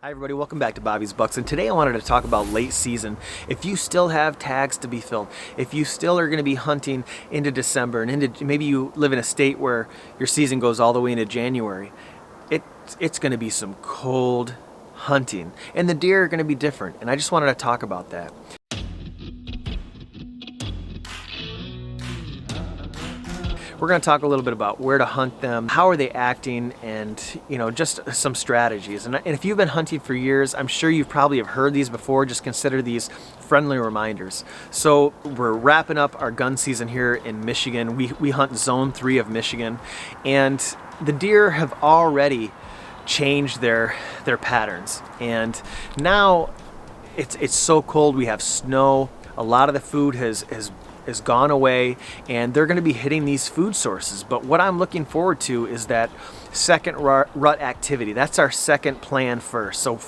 Hi everybody, welcome back to Bobby's Bucks, and today I wanted to talk about late season. If you still have tags to be filled, if you still are going to be hunting into December and into, maybe you live in a state where your season goes all the way into January, it's going to be some cold hunting, and the deer are going to be different, and I just wanted to talk about that. We're going to talk a little bit about where to hunt them, how are they acting, and just some strategies. And if you've been hunting for years, I'm sure you probably have heard these before. Just consider these friendly reminders. So we're wrapping up our gun season here in Michigan. We hunt zone 3 of Michigan, and the deer have already changed their patterns. And now it's so cold, we have snow, a lot of the food has gone away, and they're going to be hitting these food sources. But what I'm looking forward to is that second rut activity. That's our second plan first. So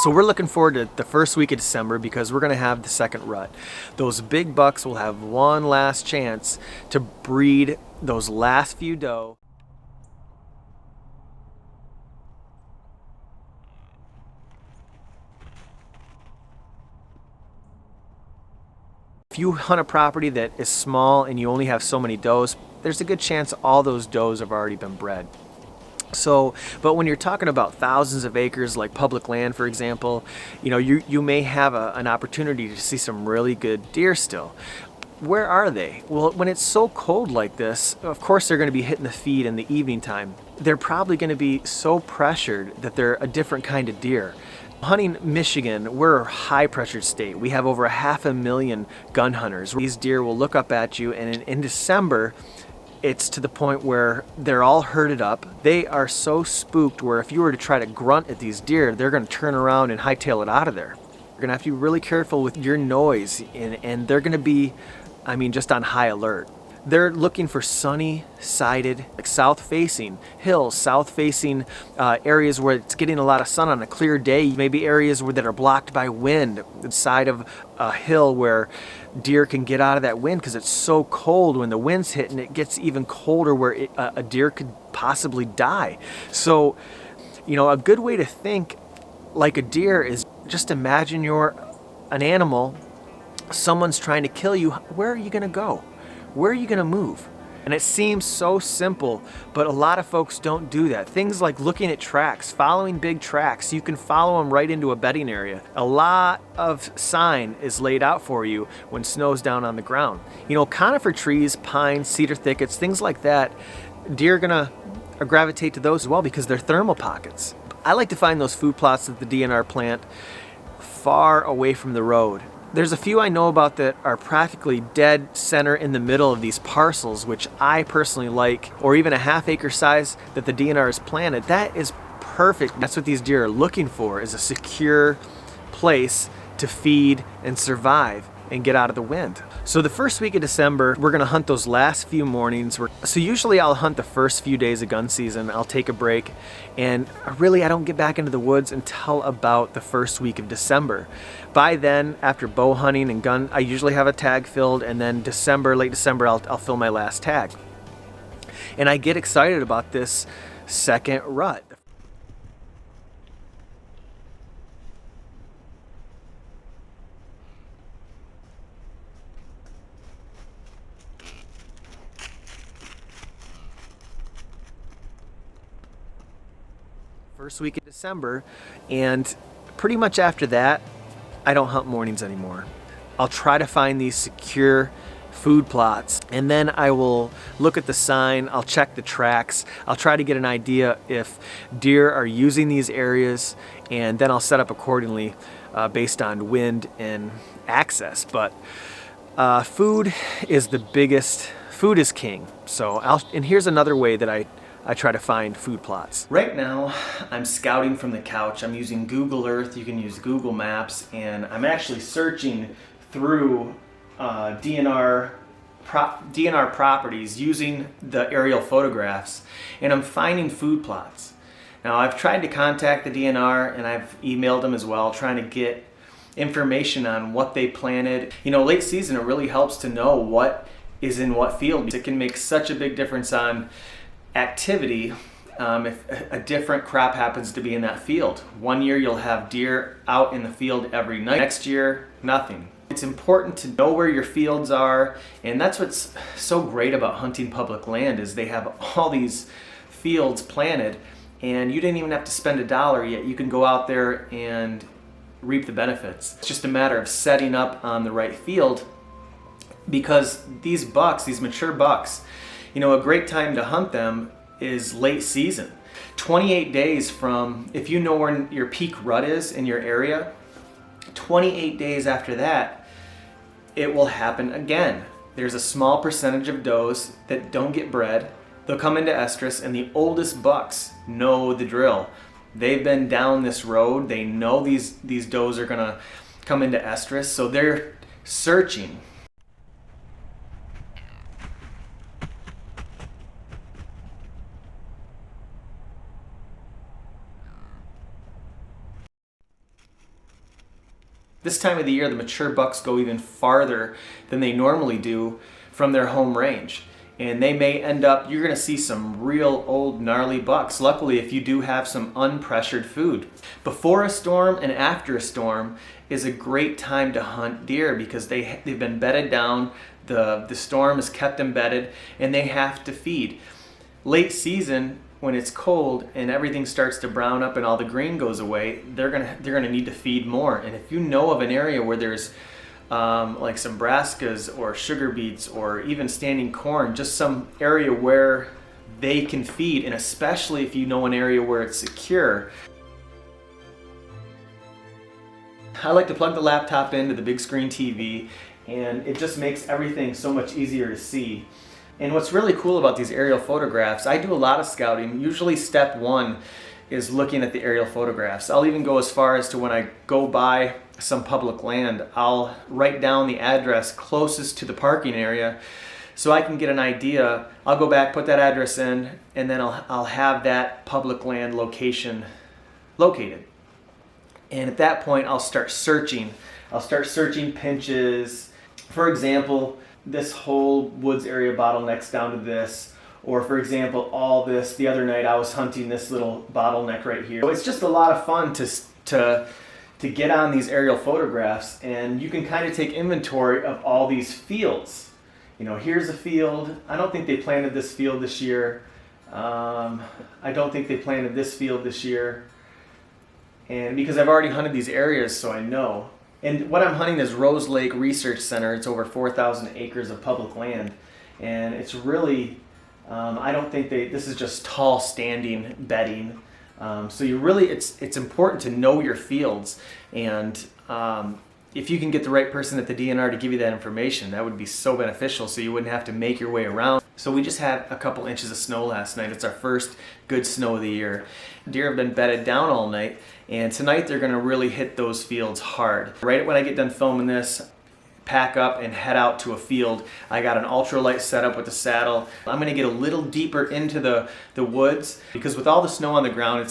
we're looking forward to the first week of December because we're going to have the second rut. Those big bucks will have one last chance to breed those last few doe. If you hunt a property that is small and you only have so many does, there's a good chance all those does have already been bred. But when you're talking about thousands of acres like public land, for example, you may have an opportunity to see some really good deer still. Where are they? Well, when it's so cold like this, of course they're going to be hitting the feed in the evening time. They're probably going to be so pressured that they're a different kind of deer. Hunting Michigan, we're a high pressured state. We have over 500,000 gun hunters. These deer will look up at you, and in December, it's to the point where they're all herded up. They are so spooked where if you were to try to grunt at these deer, they're going to turn around and hightail it out of there. You're going to have to be really careful with your noise, and they're going to be, just on high alert. They're looking for sunny-sided, like south-facing hills, south-facing areas where it's getting a lot of sun on a clear day. Maybe areas that are blocked by wind, the side of a hill where deer can get out of that wind because it's so cold when the wind's hitting. It gets even colder where a deer could possibly die. So, a good way to think like a deer is just imagine you're an animal, someone's trying to kill you. Where are you going to go? Where are you going to move? And it seems so simple, but a lot of folks don't do that. Things like looking at tracks, following big tracks. You can follow them right into a bedding area. A lot of sign is laid out for you when snow's down on the ground. Conifer trees, pines, cedar thickets, things like that, deer are going to gravitate to those as well because they're thermal pockets. I like to find those food plots that the DNR plant far away from the road. There's a few I know about that are practically dead center in the middle of these parcels, which I personally like, or even a half-acre size that the DNR has planted. That is perfect. That's what these deer are looking for, is a secure place to feed and survive and get out of the wind. So the first week of December, we're going to hunt those last few mornings. So usually I'll hunt the first few days of gun season. I'll take a break, and really I don't get back into the woods until about the first week of December. By then, after bow hunting and gun, I usually have a tag filled, and then late December, I'll fill my last tag. And I get excited about this second rut. First week of December, and pretty much after that, I don't hunt mornings anymore. I'll try to find these secure food plots, and then I will look at the sign, I'll check the tracks, I'll try to get an idea if deer are using these areas, and then I'll set up accordingly based on wind and access. But food is the biggest, food is king. And here's another way that I try to find food plots. Right now, I'm scouting from the couch. I'm using Google Earth. You can use Google Maps, and I'm actually searching through DNR properties using the aerial photographs, and I'm finding food plots. Now, I've tried to contact the DNR, and I've emailed them as well, trying to get information on what they planted. Late season, it really helps to know what is in what field. It can make such a big difference on activity if a different crop happens to be in that field. One year you'll have deer out in the field every night. Next year, nothing. It's important to know where your fields are, and that's what's so great about hunting public land is they have all these fields planted, and you didn't even have to spend $1 yet. You can go out there and reap the benefits. It's just a matter of setting up on the right field, because these bucks, these mature bucks, you know, a great time to hunt them is late season. 28 days from, if you know where your peak rut is in your area, 28 days after that, it will happen again. There's a small percentage of does that don't get bred. They'll come into estrus, and the oldest bucks know the drill. They've been down this road. They know these does are gonna come into estrus, so they're searching. This time of the year, the mature bucks go even farther than they normally do from their home range. And they may end up, you're gonna see some real old gnarly bucks. Luckily, if you do have some unpressured food. Before a storm and after a storm is a great time to hunt deer because they've been bedded down, the storm has kept them bedded, and they have to feed. Late season, when it's cold and everything starts to brown up and all the green goes away, they're gonna need to feed more. And if you know of an area where there's like some brassicas or sugar beets or even standing corn, just some area where they can feed, and especially if you know an area where it's secure. I like to plug the laptop into the big screen TV, and it just makes everything so much easier to see. And what's really cool about these aerial photographs, I do a lot of scouting. Usually step one is looking at the aerial photographs. I'll even go as far as to when I go by some public land, I'll write down the address closest to the parking area so I can get an idea. I'll go back, put that address in, and then I'll have that public land location located. And at that point, I'll start searching. I'll start searching pinches. For example, this whole woods area bottlenecks down to this, or for example, all this. The other night I was hunting this little bottleneck right here. So it's just a lot of fun to get on these aerial photographs, and you can kind of take inventory of all these fields. You know, here's a field. I don't think they planted this field this year. I don't think they planted this field this year. And because I've already hunted these areas, so I know. And what I'm hunting is Rose Lake Research Center. It's over 4,000 acres of public land. And it's really, I don't think this is just tall standing bedding. So you really, it's important to know your fields. And if you can get the right person at the DNR to give you that information, that would be so beneficial so you wouldn't have to make your way around. So we just had a couple inches of snow last night. It's our first good snow of the year. Deer have been bedded down all night, and tonight they're gonna really hit those fields hard. Right when I get done filming this, pack up and head out to a field. I got an ultralight setup with the saddle. I'm gonna get a little deeper into the woods because with all the snow on the ground,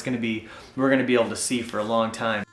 we're gonna be able to see for a long time.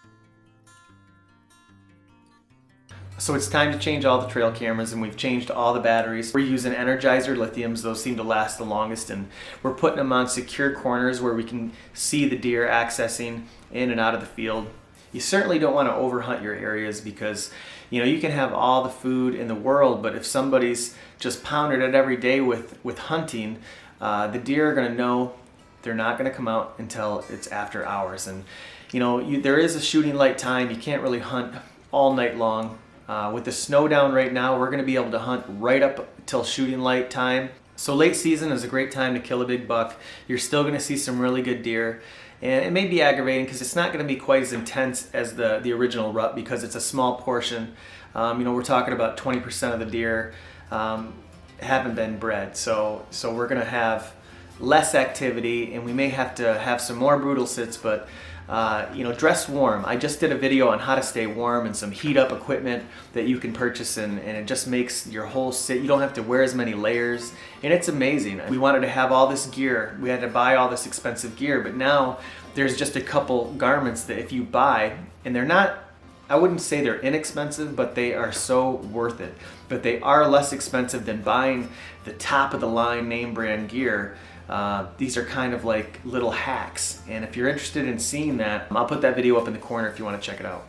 So it's time to change all the trail cameras, and we've changed all the batteries. We're using Energizer lithiums. Those seem to last the longest, and we're putting them on secure corners where we can see the deer accessing in and out of the field. You certainly don't want to overhunt your areas because, you know, you can have all the food in the world, but if somebody's just pounded it every day with hunting, the deer are going to know they're not going to come out until it's after hours. And, you know, there is a shooting light time. You can't really hunt all night long. With the snow down right now, we're going to be able to hunt right up till shooting light time. So late season is a great time to kill a big buck. You're still going to see some really good deer. And it may be aggravating because it's not going to be quite as intense as the original rut because it's a small portion. You know, we're talking about 20% of the deer haven't been bred. So we're going to have less activity, and we may have to have some more brutal sits, but you know, dress warm. I just did a video on how to stay warm and some heat up equipment that you can purchase, and it just makes your whole sit, you don't have to wear as many layers, and it's amazing. We wanted to have all this gear. We had to buy all this expensive gear, but now there's just a couple garments that if you buy, and they're not, I wouldn't say they're inexpensive, but they are so worth it. But they are less expensive than buying the top of the line name brand gear. These are kind of like little hacks, and if you're interested in seeing that, I'll put that video up in the corner if you want to check it out.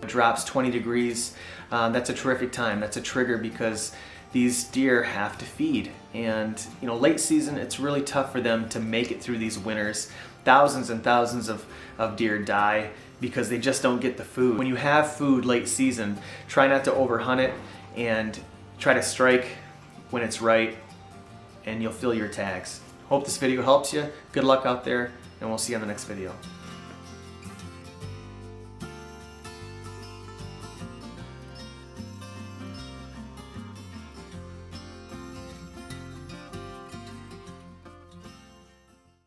It drops 20 degrees. That's a terrific time. That's a trigger because these deer have to feed, and late season it's really tough for them to make it through these winters. Thousands and thousands of deer die because they just don't get the food. When you have food late season, try not to overhunt it and try to strike when it's right, and you'll fill your tags. Hope this video helps you. Good luck out there, and we'll see you on the next video.